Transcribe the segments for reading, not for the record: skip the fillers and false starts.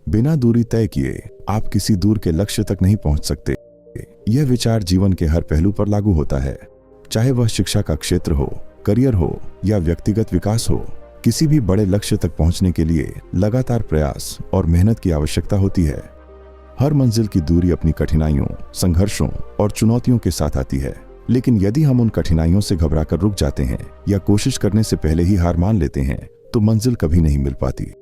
बिना दूरी तय किए आप किसी दूर के लक्ष्य तक नहीं पहुंच सकते। यह विचार जीवन के हर पहलू पर लागू होता है, चाहे वह शिक्षा का क्षेत्र हो, करियर हो या व्यक्तिगत विकास हो। किसी भी बड़े लक्ष्य तक पहुंचने के लिए लगातार प्रयास और मेहनत की आवश्यकता होती है। हर मंजिल की दूरी अपनी कठिनाइयों, संघर्षों और चुनौतियों के साथ आती है, लेकिन यदि हम उन कठिनाइयों से घबराकर रुक जाते हैं या कोशिश करने से पहले ही हार मान लेते हैं तो मंजिल कभी नहीं मिल पाती।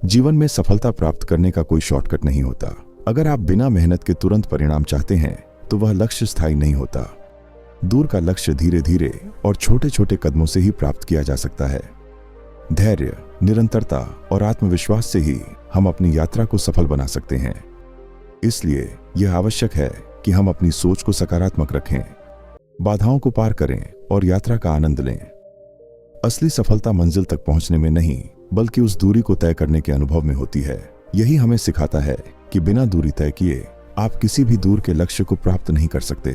जीवन में सफलता प्राप्त करने का कोई शॉर्टकट नहीं होता। अगर आप बिना मेहनत के तुरंत परिणाम चाहते हैं तो वह लक्ष्य स्थायी नहीं होता। दूर का लक्ष्य धीरे धीरे और छोटे छोटे कदमों से ही प्राप्त किया जा सकता है। धैर्य, निरंतरता और आत्मविश्वास से ही हम अपनी यात्रा को सफल बना सकते हैं। इसलिए यह आवश्यक है कि हम अपनी सोच को सकारात्मक रखें, बाधाओं को पार करें और यात्रा का आनंद लें। असली सफलता मंजिल तक पहुंचने में नहीं, बल्कि उस दूरी को तय करने के अनुभव में होती है। यही हमें सिखाता है कि बिना दूरी तय किए आप किसी भी दूर के लक्ष्य को प्राप्त नहीं कर सकते।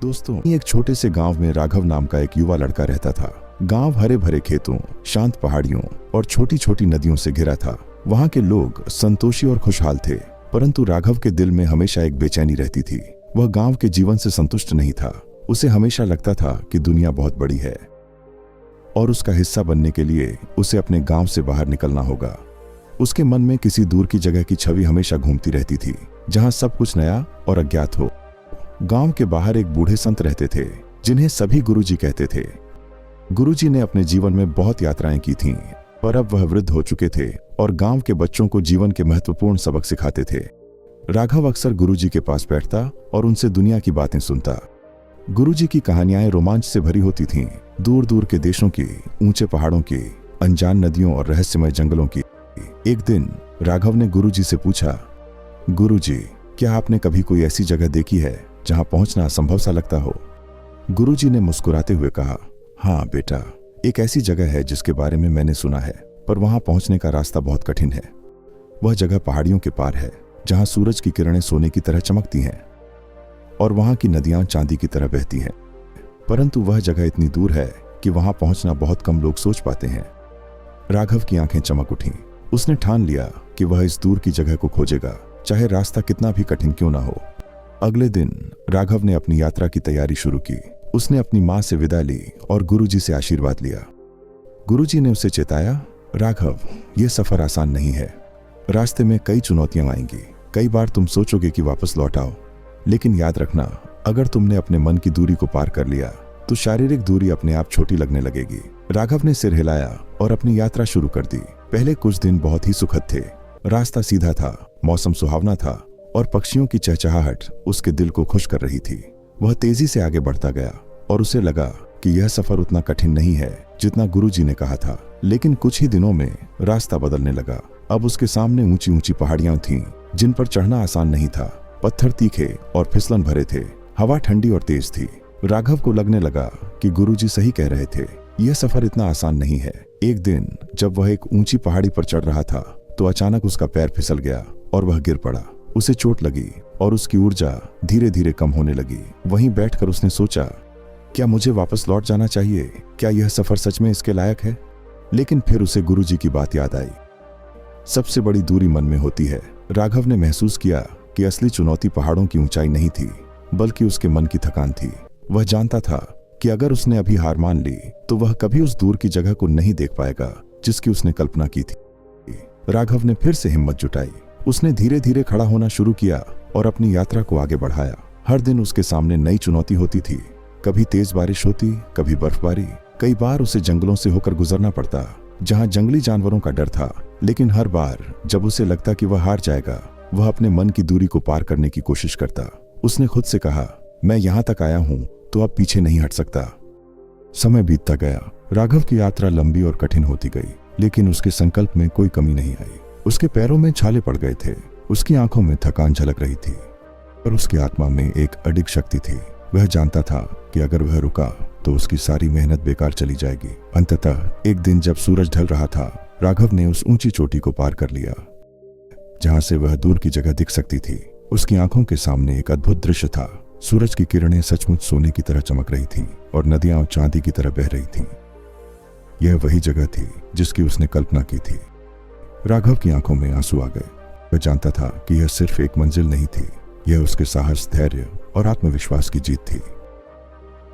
दोस्तों, एक छोटे से गांव में राघव नाम का एक युवा लड़का रहता था। गांव हरे भरे खेतों, शांत पहाड़ियों और छोटी छोटी नदियों से घिरा था। वहां के लोग संतोषी और खुशहाल थे, परंतु राघव के दिल में हमेशा एक बेचैनी रहती थी। वह गांव के जीवन से संतुष्ट नहीं था। उसे हमेशा लगता था कि दुनिया बहुत बड़ी है और उसका हिस्सा बनने के लिए उसे अपने गांव से बाहर निकलना होगा। उसके मन में किसी दूर की जगह की छवि हमेशा घूमती रहती थी, जहां सब कुछ नया और अज्ञात हो। गांव के बाहर एक बूढ़े संत रहते थे, जिन्हें सभी गुरुजी कहते थे। गुरुजी ने अपने जीवन में बहुत यात्राएं की थीं, पर अब वह वृद्ध हो चुके थे और गांव के बच्चों को जीवन के महत्वपूर्ण सबक सिखाते थे। राघव अक्सर गुरुजी के पास बैठता और उनसे दुनिया की बातें सुनता। गुरुजी की कहानियां रोमांच से भरी होती थीं, दूर दूर के देशों की, ऊंचे पहाड़ों की, अनजान नदियों और रहस्यमय जंगलों की। एक दिन राघव ने गुरुजी से पूछा, गुरुजी, क्या आपने कभी कोई ऐसी जगह देखी है जहां पहुंचना असंभव सा लगता हो? गुरुजी ने मुस्कुराते हुए कहा, हाँ बेटा, एक ऐसी जगह है जिसके बारे में मैंने सुना है, पर वहां पहुंचने का रास्ता बहुत कठिन है। वह जगह पहाड़ियों के पार है, जहां सूरज की किरणें सोने की तरह चमकती हैं और वहां की नदियां चांदी की तरह बहती हैं। परंतु वह जगह इतनी दूर है कि वहां पहुंचना बहुत कम लोग सोच पाते हैं। राघव की आंखें चमक उठीं। उसने ठान लिया कि वह इस दूर की जगह को खोजेगा, चाहे रास्ता कितना भी कठिन क्यों ना हो। अगले दिन राघव ने अपनी यात्रा की तैयारी शुरू की। उसने अपनी मां से विदा ली और गुरुजी से आशीर्वाद लिया। गुरुजी ने उसे चेताया, राघव, यह सफर आसान नहीं है। रास्ते में कई चुनौतियां आएंगी। कई बार तुम सोचोगे कि वापस लौट आओ, लेकिन याद रखना, अगर तुमने अपने मन की दूरी को पार कर लिया तो शारीरिक दूरी अपने आप छोटी लगने लगेगी। राघव ने सिर हिलाया और अपनी यात्रा शुरू कर दी। पहले कुछ दिन बहुत ही सुखद थे। रास्ता सीधा था, मौसम सुहावना था और पक्षियों की चहचहाहट उसके दिल को खुश कर रही थी। वह तेजी से आगे बढ़ता गया और उसे लगा कि यह सफर उतना कठिन नहीं है जितना गुरुजी ने कहा था। लेकिन कुछ ही दिनों में रास्ता बदलने लगा। अब उसके सामने ऊंची ऊंची पहाड़ियां थीं, जिन पर चढ़ना आसान नहीं था। पत्थर तीखे और फिसलन भरे थे। हवा ठंडी और तेज थी। राघव को लगने लगा कि गुरुजी सही कह रहे थे, यह सफर इतना आसान नहीं है। एक दिन जब वह एक ऊंची पहाड़ी पर चढ़ रहा था तो अचानक उसका पैर फिसल गया और वह गिर पड़ा। उसे चोट लगी और उसकी ऊर्जा धीरे धीरे कम होने लगी। वहीं बैठकर उसने सोचा, क्या मुझे वापस लौट जाना चाहिए? क्या यह सफर सच में इसके लायक है? लेकिन फिर उसे गुरुजी की बात याद आई। सबसे बड़ी दूरी मन में होती है। राघव ने महसूस किया कि असली चुनौती पहाड़ों की ऊंचाई नहीं थी, बल्कि उसके मन की थकान थी। वह जानता था कि अगर उसने अभी हार मान ली तो वह कभी उस दूर की जगह को नहीं देख पाएगा जिसकी उसने कल्पना की थी। राघव ने फिर से हिम्मत जुटाई। उसने धीरे धीरे खड़ा होना शुरू किया और अपनी यात्रा को आगे बढ़ाया। हर दिन उसके सामने नई चुनौती होती थी। कभी तेज बारिश होती, कभी बर्फबारी। कई बार उसे जंगलों से होकर गुजरना पड़ता, जहां जंगली जानवरों का डर था। लेकिन हर बार जब उसे लगता कि वह हार जाएगा, वह अपने मन की दूरी को पार करने की कोशिश करता। उसने खुद से कहा, मैं यहां तक आया हूं तो अब पीछे नहीं हट सकता। समय बीतता गया। राघव की यात्रा लंबी और कठिन होती गई, लेकिन उसके संकल्प में कोई कमी नहीं आई। उसके पैरों में छाले पड़ गए थे, उसकी आंखों में थकान झलक रही थी, पर उसकी आत्मा में एक अडिग शक्ति थी। वह जानता था कि अगर वह रुका तो उसकी सारी मेहनत बेकार चली जाएगी। अंततः एक दिन जब सूरज ढल रहा था, राघव ने उस ऊंची चोटी को पार कर लिया, जहां से वह दूर की जगह दिख सकती थी। उसकी आंखों के सामने एक अद्भुत दृश्य था। सूरज की किरणें सचमुच सोने की तरह चमक रही थीं और नदियां चांदी की तरह बह रही थीं। यह वही जगह थी जिसकी उसने कल्पना की थी। राघव की आंखों में आंसू आ गए। वह जानता था कि यह सिर्फ एक मंजिल नहीं थी, यह उसके साहस, धैर्य और आत्मविश्वास की जीत थी।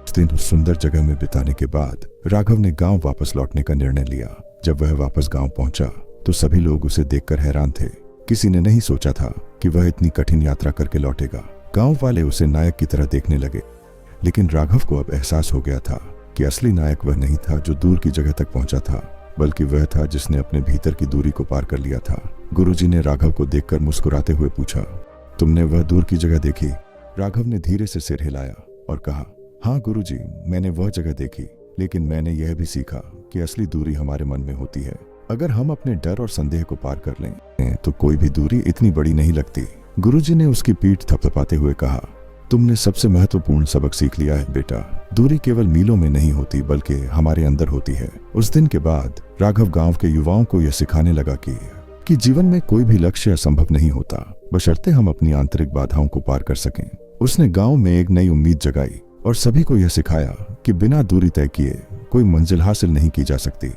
उस दिन उस सुंदर जगह में बिताने के बाद राघव ने गांव वापस लौटने का निर्णय लिया। जब वह वापस गांव पहुंचा तो सभी लोग उसे देखकर हैरान थे। किसी ने नहीं सोचा था कि वह इतनी कठिन यात्रा करके लौटेगा। गांव वाले उसे नायक की तरह देखने लगे, लेकिन राघव को अब एहसास हो गया था कि असली नायक वह नहीं था जो दूर की जगह तक पहुंचा था, बल्कि वह था जिसने अपने भीतर की दूरी को पार कर लिया था। गुरुजी ने राघव को देखकर मुस्कुराते हुए पूछा, तुमने वह दूर की जगह देखी? राघव ने धीरे से सिर हिलाया और कहा, हाँ गुरुजी, मैंने वह जगह देखी, लेकिन मैंने यह भी सीखा कि असली दूरी हमारे मन में होती है। अगर हम अपने डर और संदेह को पार कर लें तो कोई भी दूरी इतनी बड़ी नहीं लगती। गुरुजी ने उसकी पीठ थपथपाते हुए कहा, तुमने सबसे महत्वपूर्ण सबक सीख लिया है बेटा। दूरी केवल मीलों में नहीं होती, बल्कि हमारे अंदर होती है। उस दिन के बाद राघव गांव के युवाओं को यह सिखाने लगा कि जीवन में कोई भी लक्ष्य असंभव नहीं होता, बशर्ते हम अपनी आंतरिक बाधाओं को पार कर सकें। उसने गांव में एक नई उम्मीद जगाई और सभी को यह सिखाया कि बिना दूरी तय किए कोई मंजिल हासिल नहीं की जा सकती।